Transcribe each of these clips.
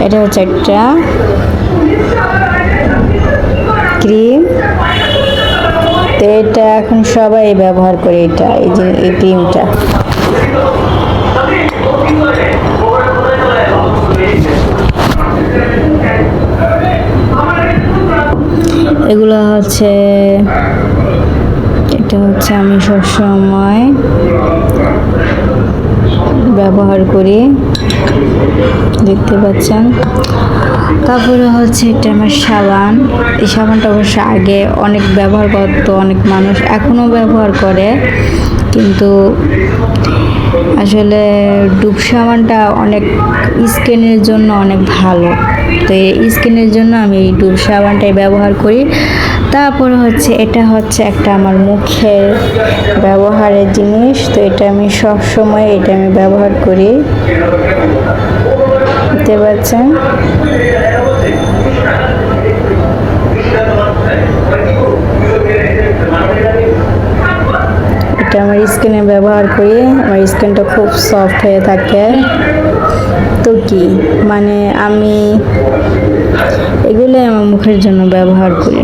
এটা হচ্ছে একটা ক্রিম, তো এটা এখন সবাই ব্যবহার করে। এটা এই যে এই ক্রিমটা, এগুলো হচ্ছে, এটা হচ্ছে আমি সবসময় ব্যবহার করি, দেখতে পাচ্ছেন। তারপরে হচ্ছে এটা আমার সাবান। এই সাবানটা অবশ্য আগে অনেক ব্যবহার করতো অনেক মানুষ, এখনও ব্যবহার করে, কিন্তু আসলে ডুব সাবানটা অনেক স্কিনের জন্য অনেক ভালো। তো এই স্কিনের জন্য আমি এই ডুব সাবানটাই ব্যবহার করি। তারপর হচ্ছে এটা হচ্ছে একটা আমার মুখের ব্যবহারের জিনিস, তো এটা আমি সব সময় এটা আমি ব্যবহার করি, দেখতে পাচ্ছেন। এটা আমার স্কিনে ব্যবহার করি, আমার স্কিনটা খুব সফট হয়ে থাকে। তো কি মানে আমি এগুলোই আমার মুখের জন্য ব্যবহার করি,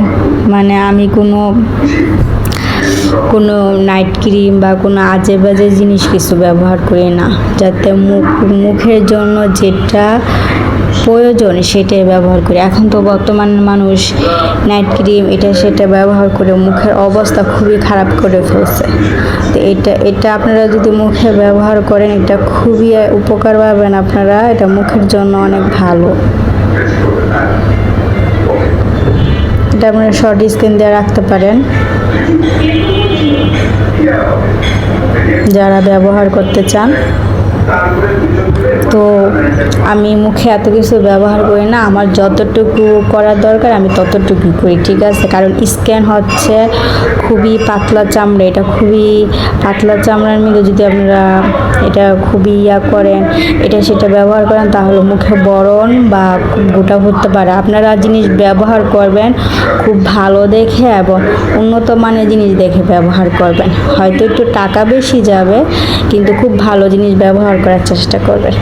মানে আমি কোনো নাইট ক্রিম বা কোনো আজে বাজে জিনিস কিছু ব্যবহার করি না, যাতে মুখের জন্য যেটা প্রয়োজন সেটাই ব্যবহার করি। এখন তো বর্তমান মানুষ নাইট ক্রিম এটা সেটা ব্যবহার করে মুখের অবস্থা খুবই খারাপ করে ফেলছে। তো এটা আপনারা যদি মুখে ব্যবহার করেন এটা খুবই উপকার পাবেন আপনারা, এটা মুখের জন্য অনেক ভালো। এটা আপনারা শর্ট স্কিন দিয়ে রাখতে পারেন, যারা ব্যবহার করতে চান। তো আমি মুখে এত কিছু ব্যবহার করি না, আমার যতটুকু করার দরকার আমি ততটুকুই করি, ঠিক আছে। কারণ স্কিন হচ্ছে খুবই পাতলা চামড়া, এটা খুবই পাতলা চামড়ার মধ্যে যদি আপনারা এটা খুবই করেন, এটা সেটা ব্যবহার করেন, তাহলে মুখে বরণ বা গোটা হতে পারে। আপনারা জিনিস ব্যবহার করবেন খুব ভালো দেখে এবং উন্নত মানের জিনিস দেখে ব্যবহার করবেন। হয়তো একটু টাকা বেশি যাবে, কিন্তু খুব ভালো জিনিস ব্যবহার করার চেষ্টা করবেন।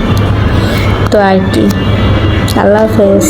তো আর কি, আল্লাহ হাফেজ।